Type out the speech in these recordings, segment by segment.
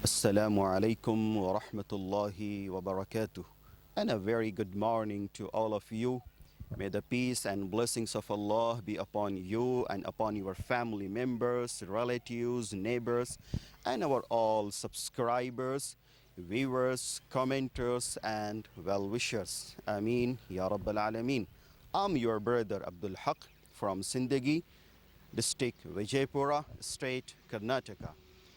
Assalamu alaikum wa rahmatullahi wa barakatuh. And a very good morning to all of you. May the peace and blessings of Allah be upon you and upon your family members, relatives, neighbors, and our all subscribers, viewers, commenters, and well wishers. Ameen, Ya Rabbal Alameen. I'm your brother Abdul Haq from Sindgi, district Vijaypura, state Karnataka.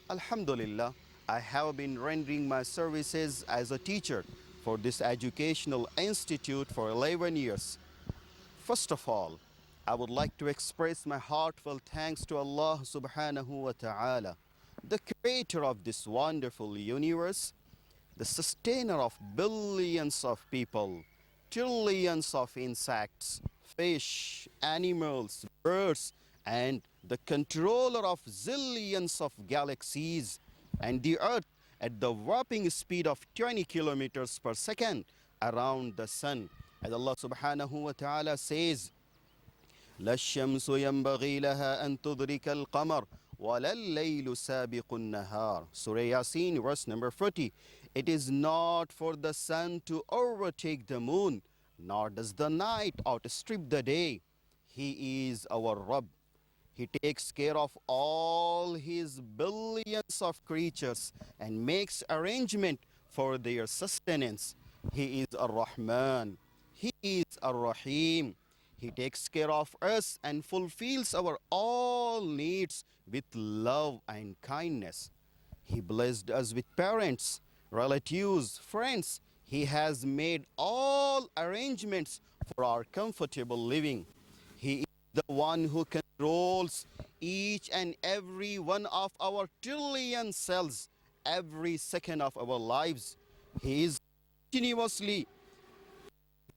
Alhamdulillah, I have been rendering my services as a teacher for this educational institute for 11 years. First of all, I would like to express my heartfelt thanks to Allah subhanahu wa ta'ala, the creator of this wonderful universe, the sustainer of billions of people, trillions of insects, fish, animals, birds, and the controller of zillions of galaxies, and the earth at the whopping speed of 20 kilometers per second around the sun. As Allah subhanahu wa ta'ala says, لا الشمس ينبغي لها أن تدرك القمر ولا الليل سابق النهار. Surah Yasin, verse number 40. It is not for the sun to overtake the moon, nor does the night outstrip the day. He is our Rabb. He takes care of all his billions of creatures and makes arrangement for their sustenance. He is Ar-Rahman. He is Ar-Rahim. He takes care of us and fulfills our all needs with love and kindness. He blessed us with parents, relatives, friends. He has made all arrangements for our comfortable living. He is the one who controls each and every one of our trillion cells, every second of our lives. He is continuously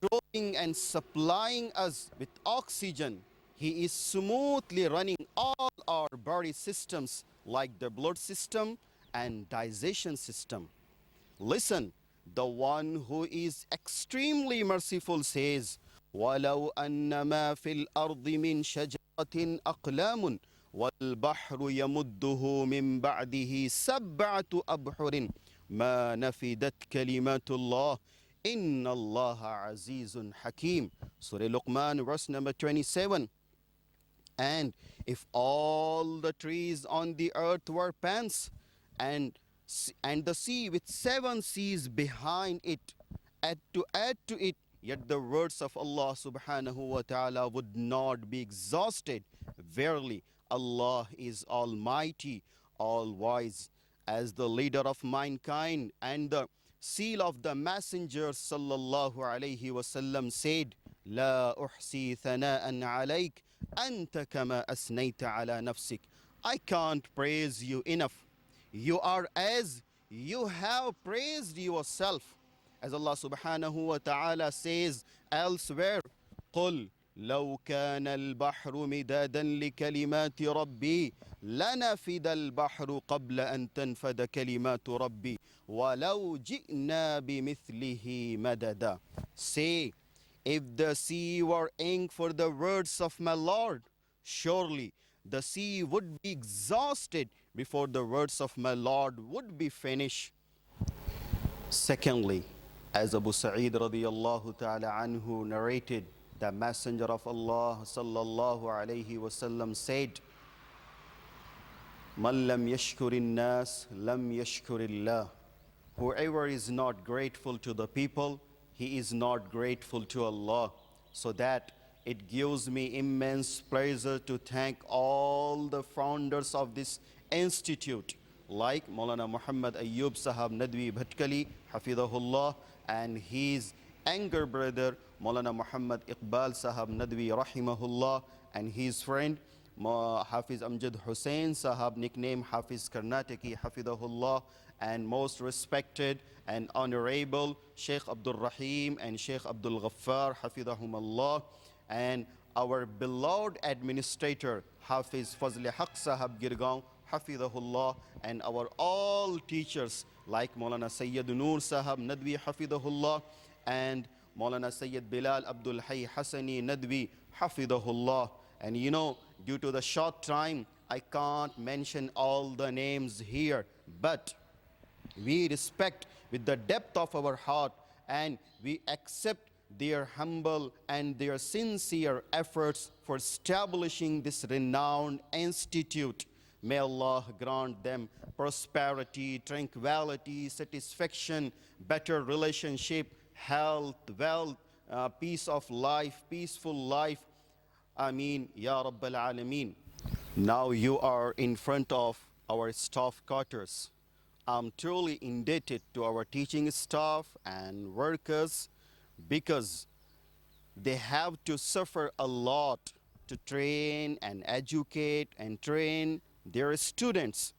growing and supplying us with oxygen. He is smoothly running all our body systems like the blood system and digestion system. Listen, the one who is extremely merciful says, وَلَوْ أَنَّمَا فِي الْأَرْضِ مِنْ شَجَرَةٍ أَقْلَامٌ وَالْبَحْرُ يَمُدُّهُ مِنْ بَعْدِهِ سَبْعَةُ أَبْحُرٍ مَا نَفِدَتْ كَلِمَاتُ اللَّهِ إِنَّ اللَّهَ عَزِيزٌ حَكِيمٌ. Surah Luqman, verse number 27. And if all the trees on the earth were pans, and and the sea with seven seas behind it, add to it, yet the words of Allah subhanahu wa ta'ala would not be exhausted. Verily, Allah is almighty, all wise. As the leader of mankind and the seal of the messenger sallallahu alayhi wasallam said, لا أحصي ثناء عليك أنت كما أثنيت على نفسك. I can't praise you enough. You are as you have praised yourself. As Allah subhanahu wa ta'ala says elsewhere, قُلْ لو كان البحر مدادا لكلمات ربي لنفد البحر قبل أن تنفد كلمات ربي ولو جئنا بمثله مددا. Say, if the sea were ink for the words of my Lord, surely the sea would be exhausted before the words of my Lord would be finished. Secondly, as Abu Sa'id radiyallahu ta'ala anhu narrated, the Messenger of Allah sallallahu alayhi wasallam said, Man lam yashkurin nas, lam yashkurillah. Whoever is not grateful to the people, he is not grateful to Allah. So that it gives me immense pleasure to thank all the founders of this institute, like Maulana Muhammad Ayyub Sahab Nadwi Bhatkali, Hafidahullah, and his younger brother, Maulana Muhammad Iqbal Sahab Nadwi Rahimahullah, and his friend, Hafiz Amjad Hussain Sahab, nickname Hafiz Karnataki, Hafidahullah, and most respected and honorable Sheikh Abdul Rahim and Sheikh Abdul Ghaffar, Hafidahumallah, and our beloved administrator, Hafiz Fazli Haq Sahab Girgaon, Hafidahullah, and our all teachers like Maulana Sayyid Noor Sahab Nadwi, Hafidahullah, and Maulana Sayyid Bilal Abdul Hayy Hassani Nadwi, Hafidahullah. And you know, due to the short time, I can't mention all the names here, but We respect with the depth of our heart, and we accept their humble and their sincere efforts for establishing this renowned institute. May Allah grant them prosperity, tranquility, satisfaction, better relationship, health, wealth, peace of life, peaceful life. Ameen, Ya Rabbal Alameen. Now you are in front of our staff quarters. I'm truly indebted to our teaching staff and workers because they have to suffer a lot to train and educate and train their students.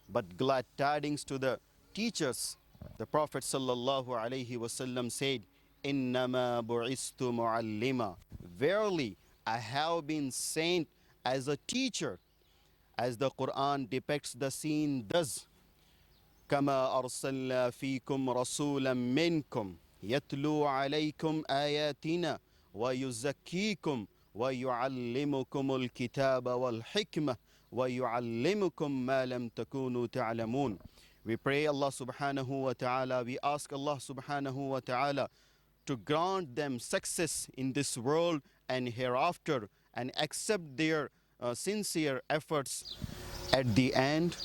But glad tidings to the teachers. The Prophet sallallahu alaihi wasallam said, "Innama bu'istu mu'allima." Verily, I have been sent as a teacher, as the Quran depicts the scene thus. كما أرسلنا فيكم رسولا منكم يتلو عليكم آياتنا ويزكيكم ويعلمكم الكتاب والحكمة ويعلمكم ما لم تكونوا تعلمون. We pray Allah subhanahu wa ta'ala, we ask Allah subhanahu wa ta'ala to grant them success in this world and hereafter and accept their sincere efforts. At the end,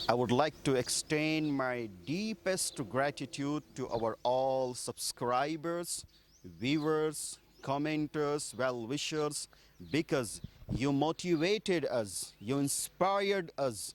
I would like to extend my deepest gratitude to our all subscribers, viewers, commenters, well wishers, because you motivated us, you inspired us,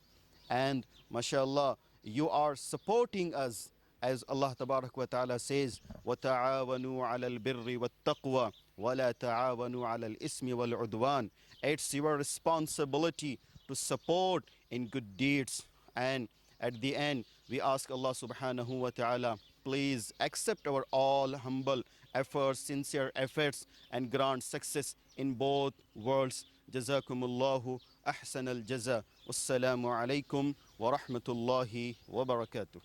and mashallah, you are supporting us as Allah Tabarak wa Ta'ala says, وَتَعَاوَنُوا عَلَى الْبِرِّ وَالتَّقْوَى وَلَا تَعَاوَنُوا عَلَى الْإِثْمِ وَالْعُدْوَانِ. It's your responsibility to support in good deeds. And at the end, we ask Allah subhanahu wa ta'ala, please accept our all humble efforts, sincere efforts, and grant success in both worlds. Jazakumullahu ahsan al jaza. Wassalamu alaikum wa rahmatullahi wa barakatuh.